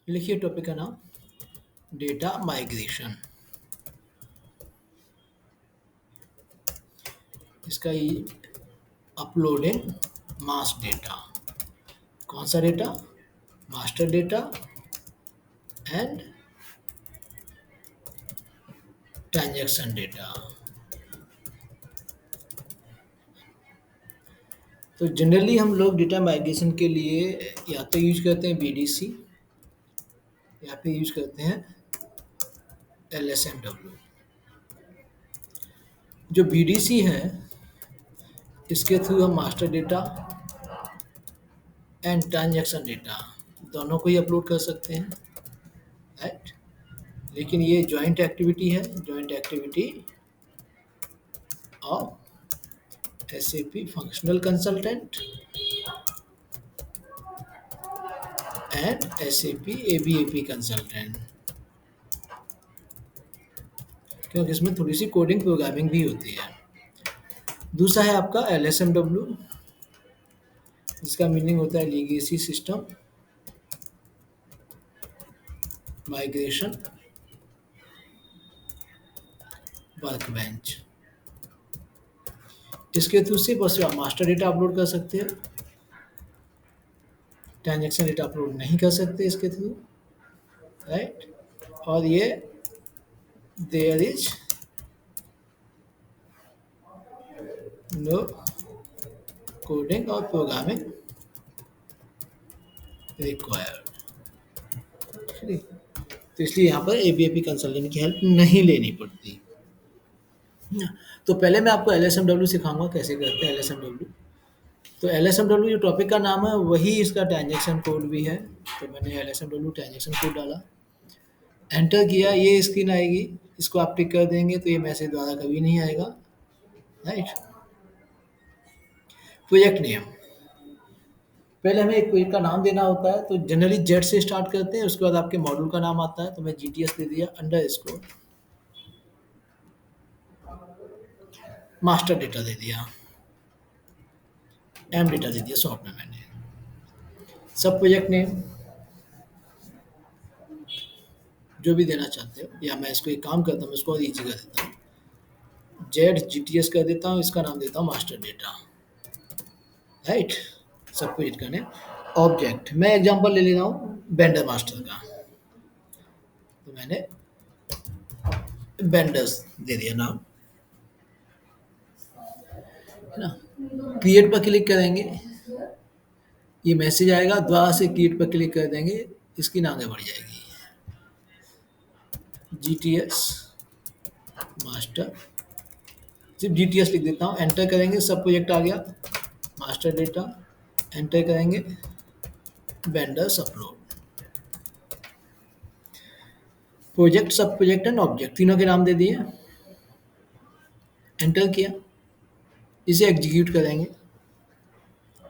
लिखिए टॉपिक का नाम डेटा माइग्रेशन। इसका ये अपलोडिंग मास डेटा। कौन सा data? Master data and transaction data. तो जनरली हम लोग डेटा माइग्रेशन के लिए या तो यूज करते हैं बीडीसी या फिर यूज करते हैं एलएसएमडब्ल्यू। जो बीडीसी है इसके थ्रू हम master data and transaction data दोनों को ही अपलोड कर सकते हैं, राइट। लेकिन ये जॉइंट एक्टिविटी है, joint activity of SAP functional consultant and SAP ABAP consultant, क्योंकि इसमें थोड़ी सी कोडिंग प्रोग्रामिंग भी होती है। दूसरा है आपका एलएसएमडब्ल्यू, जिसका मीनिंग होता है लीगेसी सिस्टम माइग्रेशन वर्कबेंच। इसके थ्रू से बस आप मास्टर डेटा अपलोड कर सकते हैं, ट्रांजेक्शन डेटा अपलोड नहीं कर सकते इसके थ्रू, राइट। और ये देयर इज नो कोडिंग और प्रोग्रामिंग रिक्वायर्ड। तो इसलिए यहाँ पर एबीएपी कंसल्टेंट की हेल्प नहीं लेनी पड़ती। तो पहले मैं आपको एलएसएमडब्ल्यू सिखाऊंगा कैसे करते हैं एलएसएमडब्ल्यू। तो एलएसएमडब्ल्यू जो टॉपिक का नाम है वही इसका ट्रांजैक्शन कोड भी है। तो मैंने एलएसएमडब्ल्यू ट्रांजैक्शन कोड डाला, एंटर किया, ये स्क्रीन आएगी। इसको आप टिक कर देंगे तो ये मैसेज द्वारा कभी नहीं आएगा, राइट। प्रोजेक्ट नेम, पहले हमें एक प्रोजेक्ट का नाम देना होता है। तो जनरली जेड से स्टार्ट करते हैं, उसके बाद आपके मॉड्यूल का नाम आता है। तो मैं जीटीएस दे दिया अंडर इसको मास्टर डेटा दे दिया, एम डेटा दे दिया शॉर्ट में मैंने। सब प्रोजेक्ट नेम जो भी देना चाहते हो, या मैं इसको एक काम करता हूँ, मैं इसको और ईजी कर देता हूँ, जेड जीटीएस कर देता हूँ, इसका नाम देता हूँ मास्टर डेटा, राइट। सब प्रोजेक्ट का नेम। ऑब्जेक्ट मैं एग्जांपल ले ले रहा हूँ वेंडर मास्टर का, तो मैंने वेंडर्स दे दिया नाम, है ना। क्रिएट पर क्लिक करेंगे, ये मैसेज आएगा, दोबारा से क्रिएट पर क्लिक कर देंगे, इसकी नाम आगे बढ़ जाएगी जीटीएस मास्टर। सिर्फ जीटीएस लिख देता हूँ, एंटर करेंगे, सब प्रोजेक्ट आ गया, मास्टर डेटा, एंटर करेंगे, वेंडर्स अपलोड, प्रोजेक्ट सब प्रोजेक्ट एंड ऑब्जेक्ट तीनों के नाम दे दिए, एंटर किया, इसे एग्जीक्यूट करेंगे।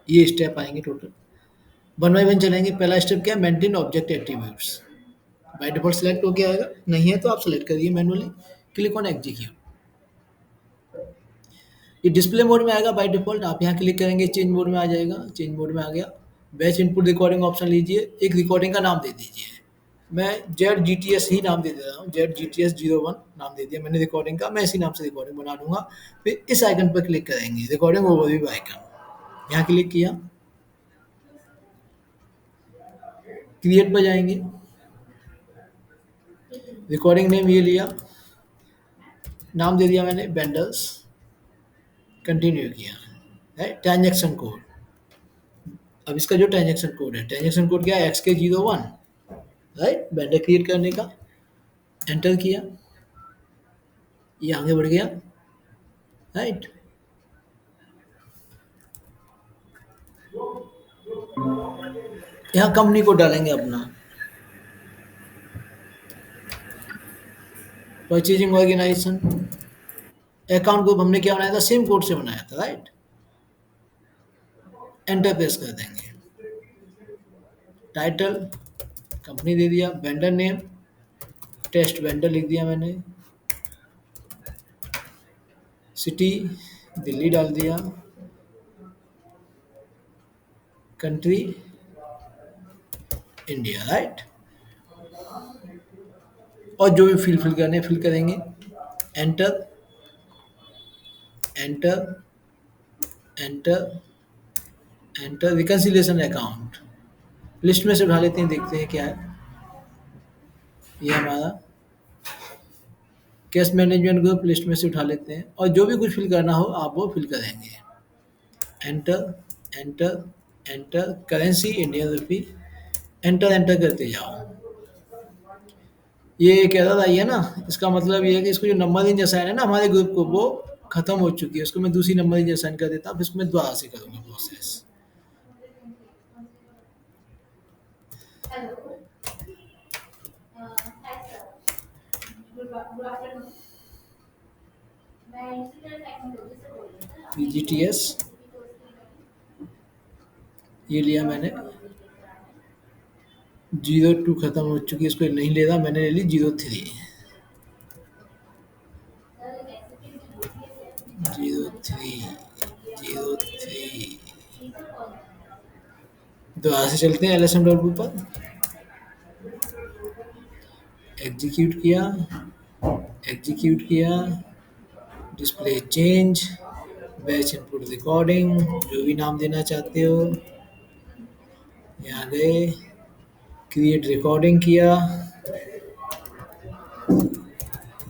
ये स्टेप आएंगे टोटल, वन बाई वन चलेंगे। पहला स्टेप क्या है? Maintain object attributes. By default select हो गया आएगा, नहीं है तो आप सेलेक्ट करिए मैनुअली, क्लिक ऑन एग्जीक्यूट। ये डिस्प्ले मोड में आएगा बाय डिफॉल्ट, आप यहाँ क्लिक करेंगे चेंज मोड में आ जाएगा, चेंज मोड में आ गया। बैच इनपुट रिकॉर्डिंग ऑप्शन लीजिए, एक रिकॉर्डिंग का नाम दे दीजिए। मैं जेड जी टी एस ही नाम दे दे रहा हूँ, जेड जी टी एस 01 नाम दे दिया मैंने रिकॉर्डिंग का, मैं इसी नाम से रिकॉर्डिंग बना लूँगा। फिर इस आइकन पर क्लिक करेंगे, रिकॉर्डिंग ओवरव्यू आइकन, यहाँ क्लिक किया, क्रिएट पर जाएंगे, रिकॉर्डिंग नेम ये लिया, नाम दे दिया मैंने वेंडर्स, कंटिन्यू किया, है ट्रांजेक्शन कोड। अब इसका जो ट्रांजेक्शन कोड है, ट्रांजेक्शन कोड क्या है? XK01, right. वेंडर क्रिएट करने का, एंटर किया, ये आगे बढ़ गया, राइट। यहाँ कंपनी को डालेंगे अपना, परचेजिंग ऑर्गेनाइजेशन, अकाउंट ग्रुप हमने क्या बनाया था? सेम कोड से बनाया था, राइट। एंटर प्रेस कर देंगे, टाइटल कंपनी दे दिया, वेंडर नेम टेस्ट वेंडर लिख दिया मैंने, सिटी दिल्ली डाल दिया, कंट्री इंडिया, राइट। और जो भी फील्ड फिल करने फिल करेंगे। Enter, enter, enter, enter. Reconciliation account list में से उठा लेते हैं, देखते हैं क्या है। ये हमारा कैश मैनेजमेंट ग्रुप लिस्ट में से उठा लेते हैं, और जो भी कुछ फिल करना हो आप वो फिल करेंगे। Enter, enter, enter. Currency Indian rupee. Enter enter करते जाओ। ये एक एरर आई है ना, इसका मतलब ये है कि इसको जो नंबर रेंज असाइन है ना हमारे ग्रुप को, वो खत्म हो चुकी है। उसको मैं दूसरी नंबर रेंज असाइन कर देता हूँ, फिर इसको मैं दोबारा से करूँगा प्रोसेस। PGTS ये लिया मैंने, 02 खत्म हो चुकी है, इसको नहीं ले रहा, मैंने ले ली 03। 03, 03। दोबारा से चलते हैं LSMW पर। एग्जीक्यूट किया, एग्जीक्यूट किया। Display change, batch input recording, जो भी नाम देना चाहते हो। यहाँ गए, क्रिएट रिकॉर्डिंग किया,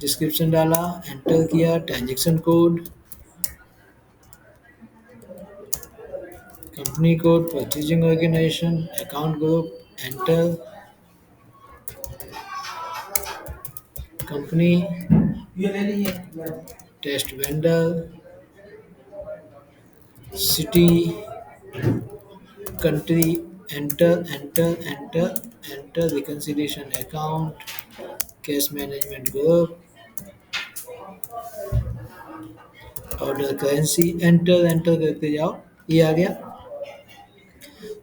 डिस्क्रिप्शन डाला, एंटर किया, transaction code, company code, purchasing organization, account group, enter, company, test vendor, city, country, enter, enter, enter, enter. Reconciliation account, cash management group, order currency, enter enter करते जाओ। ये आ गया।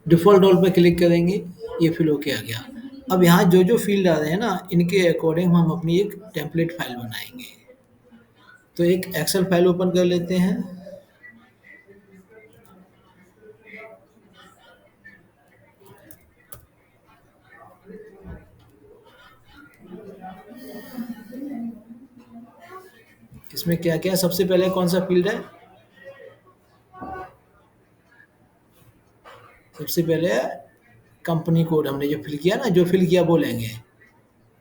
Default role पे click करेंगे, ये fill होके आ गया। अब यहाँ जो जो फील्ड आ रहे हैं ना, इनके अकॉर्डिंग हम अपनी एक टेम्पलेट फाइल बनाएंगे। तो एक एक्सेल फाइल ओपन कर लेते हैं। इसमें क्या क्या, सबसे पहले कौन सा फील्ड है? सबसे पहले कंपनी कोड हमने जो फिल किया ना, जो फिल किया वो लेंगे।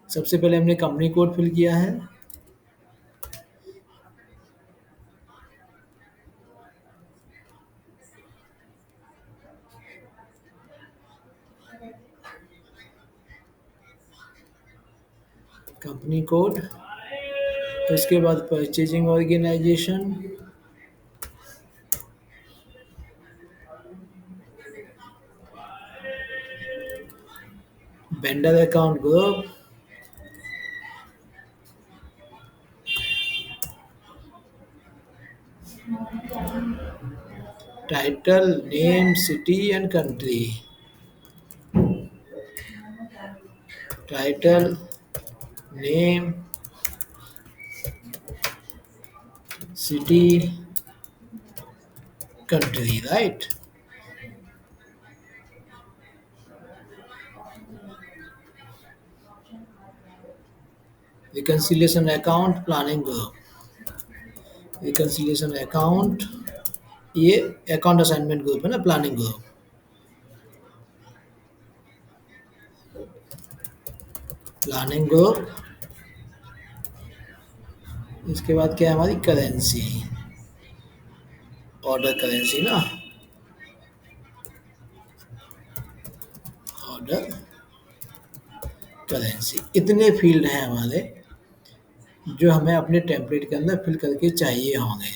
सबसे पहले हमने कंपनी कोड फिल किया है। कंपनी कोड, उसके बाद purchasing organization, vendor account group, title, name, city and country. Title, name, city, country, right. Reconciliation account, planning group. Reconciliation account, ये अकाउंट असाइनमेंट ग्रुप है ना, प्लानिंग ग्रुप। प्लानिंग ग्रुप, इसके बाद क्या है हमारी करेंसी, ऑर्डर करेंसी ना, order currency. इतने फील्ड हैं हमारे जो हमें अपने टेम्पलेट के अंदर फिल करके चाहिए होंगे,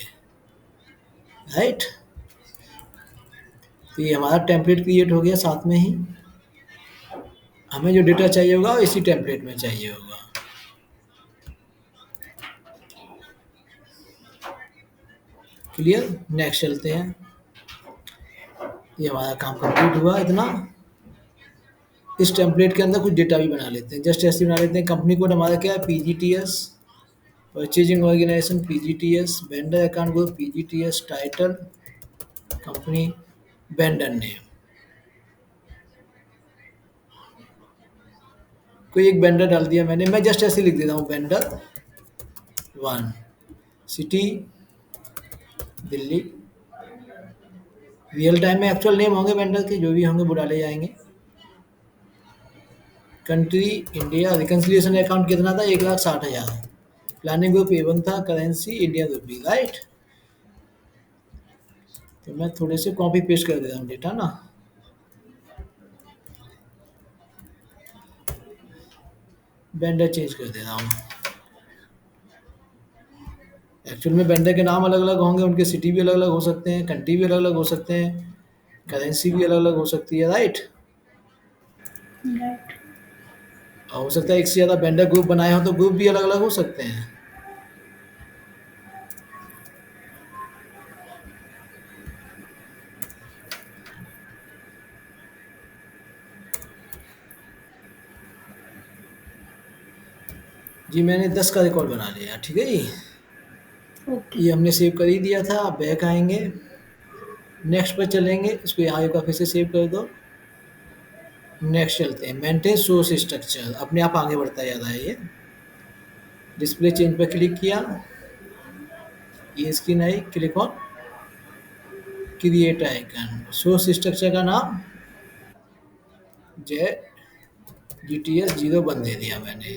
राइट। तो ये हमारा टेम्पलेट क्रिएट हो गया। साथ में ही हमें जो डेटा चाहिए होगा वो इसी टेम्पलेट में चाहिए होगा। क्लियर, नेक्स्ट चलते हैं। ये हमारा काम कंप्लीट हुआ इतना। इस टेम्पलेट के अंदर कुछ डेटा भी बना लेते हैं, जस्ट ऐसे बना लेते हैं। कंपनी कोड हमारा क्या है? PGTS। Purchasing organization PGTS। Vendor account group PGTS। Title, company, vendor name. कोई एक वेंडर डाल दिया मैंने, मैं जस्ट ऐसे लिख देता हूँ vendor 1, city Delhi, real time में एक्चुअल नेम होंगे वेंडर के, जो भी होंगे वो डाले जाएंगे। कंट्री इंडिया, रिकन्सिलिएशन अकाउंट कितना था, 1,60,000। प्लानिंग ग्रुप A1 था, करेंसी इंडियन रुपी, राइट। तो मैं थोड़े से कॉपी पेस्ट कर देता हूँ डेटा ना, वेंडर चेंज कर दे रहा हूँ। एक्चुअल में वेंडर के नाम अलग अलग होंगे, उनके सिटी भी अलग अलग हो सकते हैं, कंट्री भी अलग अलग हो सकते हैं, करेंसी भी अलग अलग हो सकती है, राइट। राइट। और हो सकता है एक से ज़्यादा वेंडर ग्रुप बनाए हो तो ग्रुप भी अलग अलग हो सकते हैं। जी मैंने 10 का रिकॉर्ड बना लिया, ठीक है जी। ओके। ये हमने सेव कर ही दिया था, अब बैक आएंगे, नेक्स्ट पर चलेंगे, इसको यहाँ का फिर से सेव कर दो। नेक्स्ट चलते हैं, मेंटेन सोर्स स्ट्रक्चर, अपने आप आगे बढ़ता जा रहा है ये। डिस्प्ले चेंज पर क्लिक किया, ये screen I, click on create icon, source structure का नाम जय GTS 0 बन दे दिया मैंने,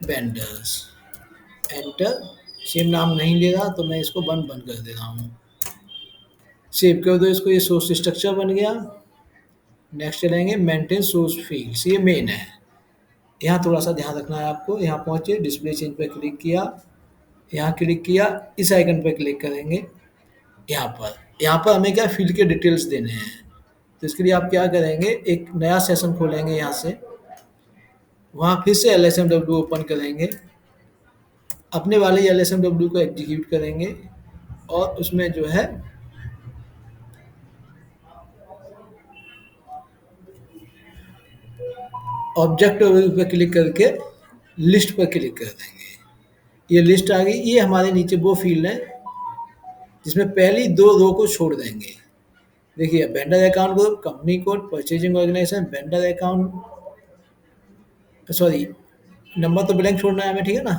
वेंडर्स, एंटर। सेम नाम नहीं ले रहा तो मैं इसको बंद बंद कर दे रहा हूँ, सेव कर दो इसको, ये सोर्स स्ट्रक्चर बन गया। नेक्स्ट चलेंगे, मेंटेन सोर्स फील्ड्स, ये मेन है, यहाँ थोड़ा सा ध्यान रखना है आपको। यहाँ पहुँचे, डिस्प्ले चेंज पर क्लिक किया, यहाँ क्लिक किया, इस आइकन पर क्लिक करेंगे, यहाँ पर हमें क्या फील्ड के डिटेल्स देने हैं। तो इसके लिए आप क्या करेंगे, एक नया सेशन खोलेंगे यहाँ से, वहाँ फिर से LSMW ओपन करेंगे, अपने वाले LSMW को एग्जीक्यूट करेंगे, और उसमें जो है ऑब्जेक्ट पर क्लिक करके लिस्ट पर क्लिक कर देंगे। ये लिस्ट आ गई, ये हमारे नीचे वो फील्ड है जिसमें पहली 2 रो को छोड़ देंगे। देखिए, vendor account group, company code, purchasing organization, vendor account, sorry number तो ब्लैंक छोड़ना है हमें, ठीक है ना।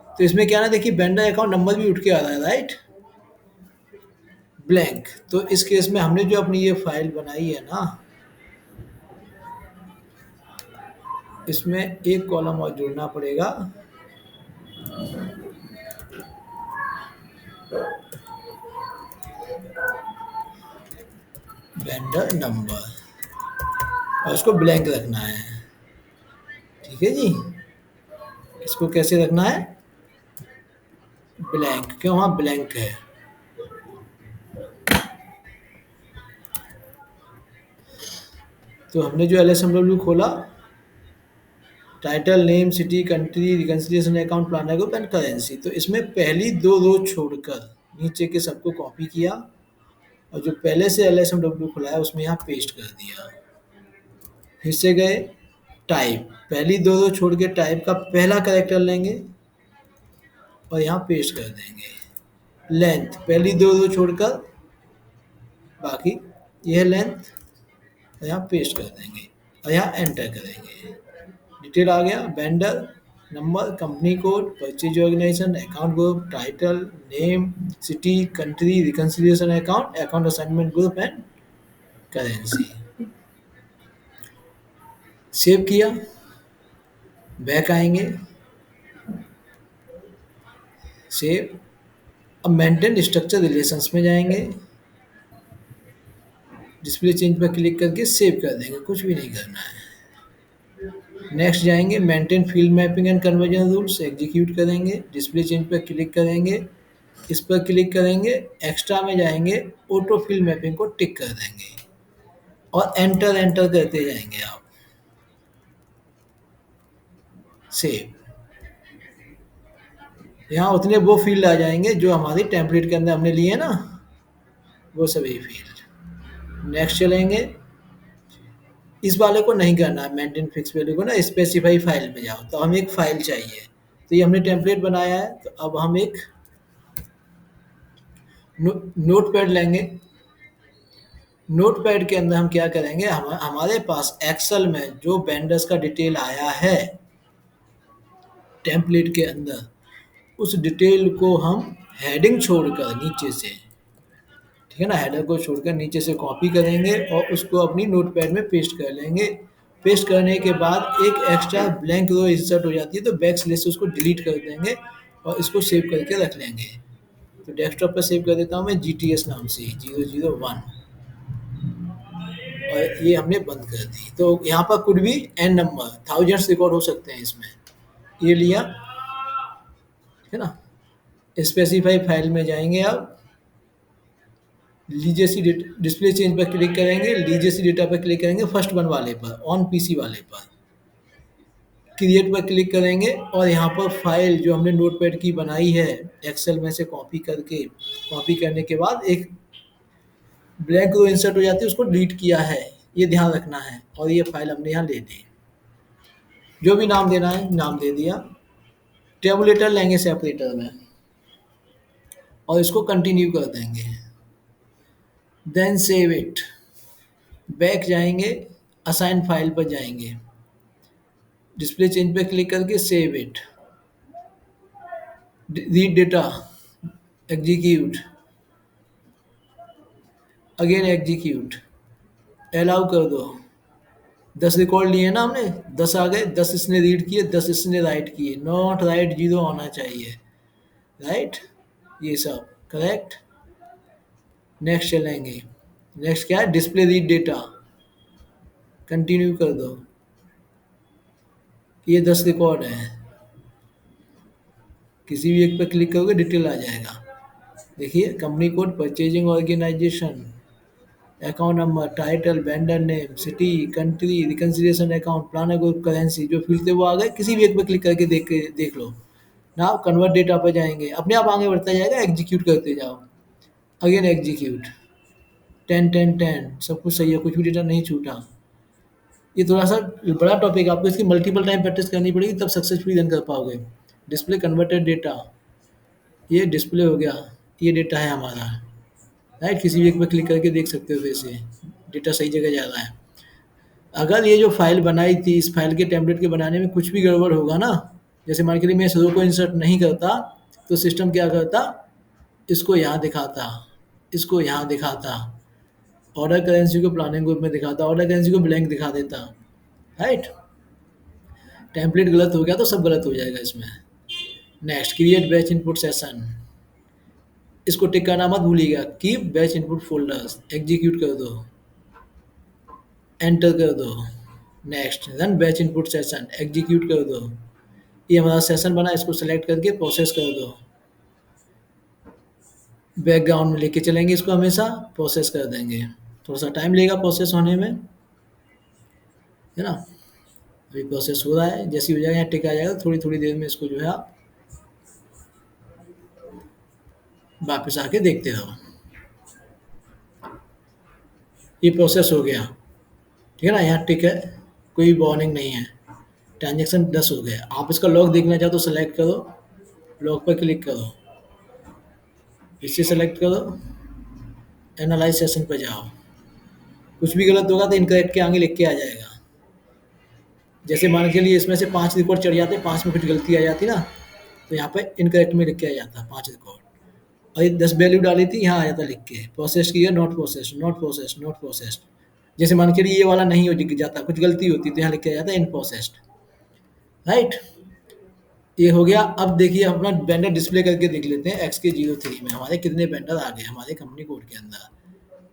तो इसमें क्या है ना, देखिए वेंडर अकाउंट नंबर भी उठ के आ रहा है, राइट, ब्लैंक। तो इस केस में हमने जो अपनी ये फाइल बनाई है ना, इसमें एक कॉलम और जोड़ना पड़ेगा, वेंडर नंबर, और इसको ब्लैंक रखना है, ठीक है जी। इसको कैसे रखना है, ब्लैंक, क्यों, वहाँ ब्लैंक है। तो हमने जो LSMW खोला, title, name, city, country, reconciliation account, planner group and currency, तो इसमें पहली 2 रो छोड़कर नीचे के सबको कॉपी किया, और जो पहले से LSMW खुला है उसमें यहाँ पेस्ट कर दिया। फिर से गए, टाइप, पहली 2 रो छोड़ के टाइप का पहला कैरेक्टर लेंगे और यहाँ पेस्ट कर देंगे। लेंथ, पहली 2 रो छोड़कर बाकी यह लेंथ, और यहाँ पेस्ट कर देंगे, और यहाँ एंटर करेंगे। डिटेल आ गया, vendor number, company code, purchase organization, account group, title, name, city, country, reconciliation account, account assignment group and currency. Save किया, बैक आएंगे, सेव। अब मेंटेन स्ट्रक्चर रिलेशंस में जाएंगे, डिस्प्ले चेंज पर क्लिक करके सेव कर देंगे, कुछ भी नहीं करना है। नेक्स्ट जाएंगे, maintain field mapping and conversion rules, execute करेंगे, डिस्प्ले चेंज पर क्लिक करेंगे, इस पर क्लिक करेंगे, एक्स्ट्रा में जाएंगे, ऑटो फील्ड मैपिंग को टिक कर देंगे, और एंटर एंटर करते जाएंगे आप, सेव। यहाँ उतने वो फील्ड आ जाएंगे जो हमारी टेम्पलेट के अंदर हमने लिए ना, वो सभी फील्ड। नेक्स्ट चलेंगे, इस वाले को नहीं करना है, मेंटेन फिक्स वैल्यू को ना, स्पेसिफाई फाइल में जाओ, तो हमें एक फाइल चाहिए। तो ये हमने टेम्पलेट बनाया है, तो अब हम एक नोट पैड लेंगे, नोटपैड के अंदर हम क्या करेंगे, हमारे पास एक्सेल में जो वेंडर्स का डिटेल आया है टेम्पलेट के अंदर, उस डिटेल को हम हेडिंग छोड़कर नीचे से, ठीक है ना, हेडर को छोड़कर नीचे से कॉपी करेंगे और उसको अपनी नोटपैड में पेस्ट कर लेंगे। पेस्ट करने के बाद एक एक्स्ट्रा ब्लैंक रो इंसर्ट हो जाती है, तो बैक स्लैश से उसको डिलीट कर देंगे और इसको सेव करके रख लेंगे। तो डेस्कटॉप पर सेव कर देता हूँ मैं GTS नाम से 001, और ये हमने बंद कर दी। तो यहाँ पर कुछ भी एन नंबर थाउजेंड्स रिकॉर्ड हो सकते हैं इसमें, ये लिया, है ना। स्पेसिफाई फाइल में जाएंगे आप, लीजेसी डिस्प्ले चेंज पर क्लिक करेंगे, लीजेसी डेटा पर क्लिक करेंगे, फर्स्ट वन वाले पर, ऑन पीसी वाले पर क्रिएट पर क्लिक करेंगे और यहाँ पर फाइल जो हमने नोटपैड की बनाई है एक्सेल में से कॉपी करके, कॉपी करने के बाद एक ब्लैंक रो इंसर्ट हो जाती है, उसको डिलीट किया है, ये ध्यान रखना है। और ये फाइल हमने यहाँ ले ली, जो भी नाम देना है नाम दे दिया, टेबुलेटर लेंगे सेपरेटर में और इसको कंटिन्यू कर देंगे, देन सेव इट, बैक जाएंगे, असाइन फाइल पर जाएंगे, डिस्प्ले चेंज पे क्लिक करके save it, read data, execute, again execute, allow कर दो। 10 रिकॉर्ड लिए ना हमने, 10 आ गए, 10 इसने रीड किए, 10 इसने राइट किए, नॉट राइट 0 होना चाहिए, राइट, ये सब करेक्ट। नेक्स्ट चलेंगे, नेक्स्ट क्या है, डिस्प्ले रीड डेटा, कंटिन्यू कर दो, ये 10 रिकॉर्ड है, किसी भी एक पर क्लिक करोगे डिटेल आ जाएगा। देखिए, company code, purchasing organization, account number, title, vendor name, city, country, reconciliation account, plan group, currency, जो फील्ड थे वो आ गए। किसी भी एक पर क्लिक करके देख लो ना। कन्वर्ट डेटा पर जाएंगे, अपने आप आगे बढ़ता जाएगा, एग्जीक्यूट करते जाओ, अगेन एग्जीक्यूट, 10 10 10, सब कुछ सही है, कुछ भी डेटा नहीं छूटा। ये थोड़ा सा बड़ा टॉपिक है, आपको इसकी मल्टीपल टाइम प्रैक्टिस करनी पड़ेगी, तब सक्सेसफुली रन कर पाओगे। डिस्प्ले कन्वर्टेड डेटा, ये डिस्प्ले हो गया, ये डेटा है हमारा, राइट। किसी भी एक पर क्लिक करके देख सकते हो, वैसे डेटा सही जगह जा रहा है। अगर ये जो फाइल बनाई थी, इस फाइल के टेम्पलेट के बनाने में कुछ भी गड़बड़ होगा ना, जैसे मान के लिए मैं इस रो को इंसर्ट नहीं करता, तो सिस्टम क्या करता, इसको यहाँ दिखाता, इसको यहाँ दिखाता, ऑर्डर करेंसी को प्लानिंग ग्रुप में दिखाता, ऑर्डर करेंसी को ब्लैंक दिखा देता, राइट। टेम्पलेट गलत हो गया तो सब गलत हो जाएगा इसमें। Next, create batch input session, इसको टिक करना मत भूलिएगा, keep batch input folders, execute कर दो, एंटर कर दो। Next, run batch input session, execute कर दो। ये हमारा सेशन बना, इसको सेलेक्ट करके प्रोसेस कर दो, बैकग्राउंड में लेके चलेंगे इसको, हमेशा प्रोसेस कर देंगे, थोड़ा सा टाइम लेगा प्रोसेस होने में, है ना। अभी प्रोसेस हो रहा है, जैसे ही हो जाएगा यहाँ टिक आ जाएगा, थोड़ी थोड़ी देर में इसको जो है आप वापस आके देखते रहो। ये प्रोसेस हो गया, ठीक है ना, यहाँ टिक है, कोई वार्निंग नहीं है, ट्रांजेक्शन 10 हो गया। आप इसका लॉग देखना चाहो तो सेलेक्ट करो, लॉग पर क्लिक करो, इसे सेलेक्ट करो, एनालाइज सेशन पर जाओ, कुछ भी गलत होगा तो इनकरेक्ट के आगे लिख के आ जाएगा। जैसे मान के लिए इसमें से 5 रिकॉर्ड चढ़ जाते, 5 में कुछ गलती आ जाती ना, तो यहाँ पे इनकरेक्ट में लिख के आ जाता 5 रिकॉर्ड, और ये 10 वैल्यू डाली थी, यहाँ आ जाता लिख के, प्रोसेस किया, not process, not process, not processed. जैसे मान के लिए ये वाला नहीं हो जाता, कुछ गलती होती तो यहाँ लिख के आ जाता इन प्रोसेस्ड, राइट। ये हो गया। अब देखिए अपना बैंडर डिस्प्ले करके देख लेते हैं, XK03 में हमारे कितने बैंडर आ गए हमारे कंपनी कोड के अंदर।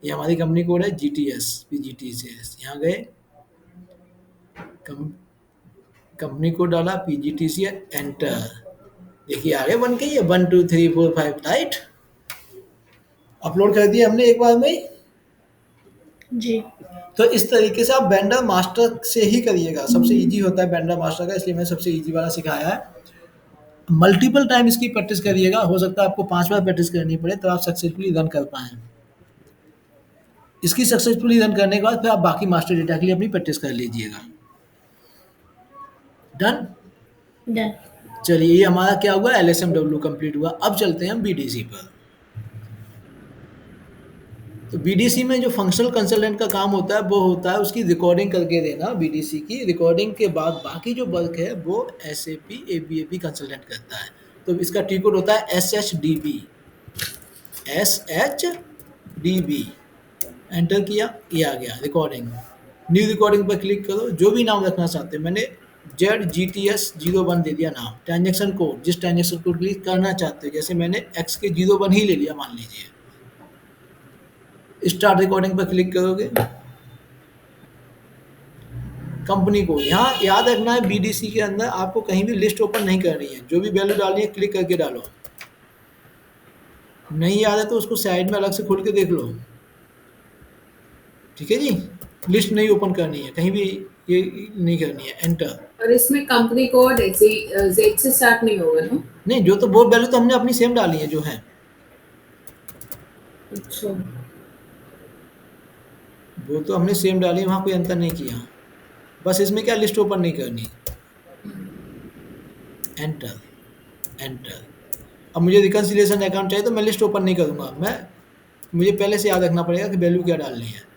ये हमारी कंपनी कोड है GTS PGTCS, यहाँ गए, कंपनी कोड डाला PGTC, एंटर, देखिए आगे बन के ये 1 2 3 4 5, राइट, अपलोड कर दिया हमने एक बार में ही। जी। तो इस तरीके से आप बैंडर मास्टर से ही करिएगा, सबसे इजी होता है बैंडर मास्टर का, इसलिए मैंने सबसे इजी वाला सिखाया है। मल्टीपल टाइम इसकी प्रैक्टिस करिएगा, हो सकता है आपको 5 बार प्रैक्टिस करनी पड़े तो आप सक्सेसफुली रन कर पाएँ। इसकी सक्सेसफुली रन करने के बाद फिर आप बाकी मास्टर डेटा के लिए अपनी प्रैक्टिस कर लीजिएगा। डन। डन। चलिए, ये हमारा क्या हुआ, LSMW कंप्लीट हुआ। अब चलते हैं हम BDC पर। तो बीडीसी में जो फंक्शनल कंसल्टेंट का काम होता है वो होता है उसकी रिकॉर्डिंग करके देना, बीडीसी की रिकॉर्डिंग के बाद बाकी जो वर्क है वो एसएपी एबीएपी कंसल्टेंट करता है। तो इसका टी कोड होता है SHDB। SHDB एंटर किया, ये आ गया रिकॉर्डिंग। न्यू रिकॉर्डिंग पर क्लिक करो, जो भी नाम रखना चाहते हो। मैंने ZGTS01 दे दिया नाम। ट्रांजेक्शन कोड, जिस ट्रांजेक्शन कोड क्लिक करना चाहते हो, जैसे मैंने XK01 ही ले लिया मान लीजिए। स्टार्ट रिकॉर्डिंग पर क्लिक करोगे, कंपनी कोड यहाँ याद रखना है। बीडीसी के अंदर आपको कहीं भी लिस्ट ओपन नहीं करनी है, जो भी वैल्यू डालनी है क्लिक करके डालो। नहीं याद है तो उसको साइड में अलग से खोल के देख लो, ठीक है जी। लिस्ट नहीं ओपन करनी है कहीं भी, ये नहीं करनी है। एंटर। और इसमें कंपनी कोड जेड से स्टार्ट नहीं होगा ना? नहीं, जो तो वो वैल्यू तो हमने अपनी सेम डाली है जो है। अच्छा, वो तो हमने सेम डाली, वहाँ कोई अंतर नहीं किया। बस इसमें क्या, लिस्ट ओपन नहीं करनी। एंटर। एंटर। अब मुझे रिकन्सिलिएशन अकाउंट चाहिए तो मैं लिस्ट ओपन नहीं करूँगा, मुझे पहले से याद रखना पड़ेगा कि वैल्यू क्या डालनी है।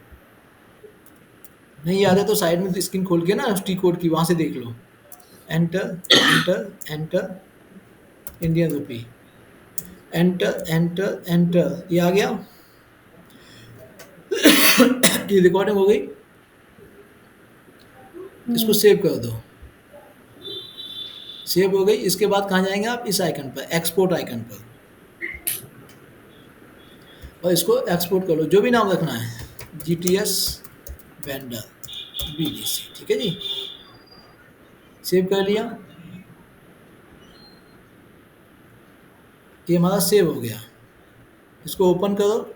नहीं याद है तो साइड में स्क्रीन खोल के ना टी कोड की, वहाँ से देख लो। Enter. Enter. Enter. Indian rupee. Enter. Enter. Enter. ये आ गया। ये रिकॉर्डिंग हो गई। इसको सेव कर दो। सेव हो गई। इसके बाद कहाँ जाएंगे आप, इस आइकन पर, एक्सपोर्ट आइकन पर, और इसको एक्सपोर्ट कर लो, जो भी नाम रखना है। GTS वेंडर BDC, ठीक है जी। सेव कर लिया, ये हमारा सेव हो गया। इसको ओपन करो,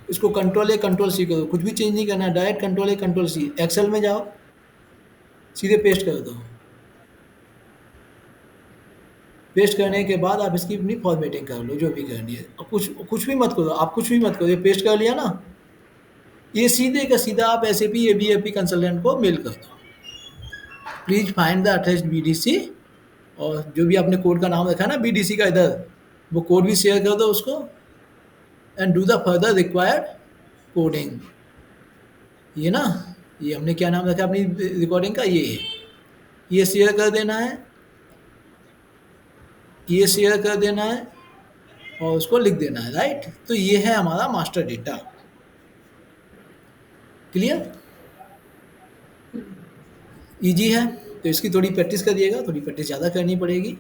इसको कंट्रोल A कंट्रोल C करो, कुछ भी चेंज नहीं करना है, direct control A control C। Excel में जाओ, सीधे पेस्ट कर दो। पेस्ट करने के बाद आप इसकी अपनी फॉर्मेटिंग कर लो, जो भी करनी है। कुछ भी मत करो, आप कुछ भी मत करो। ये पेस्ट कर लिया ना, ये सीधे का सीधा आप SAP ABAP कंसल्टेंट को मेल कर दो, please find the attached BDC। और जो भी आपने कोड का नाम रखा है ना BDC का, इधर वो कोड भी शेयर कर दो उसको। And do the further required coding. ये ना, ये हमने क्या नाम रखा अपनी रिकॉर्डिंग का, ये शेयर कर देना है, ये शेयर कर देना है, और उसको लिख देना है, राइट। तो ये है हमारा मास्टर डेटा। क्लियर? इजी है। तो इसकी थोड़ी प्रैक्टिस करिएगा, थोड़ी प्रैक्टिस ज़्यादा करनी पड़ेगी।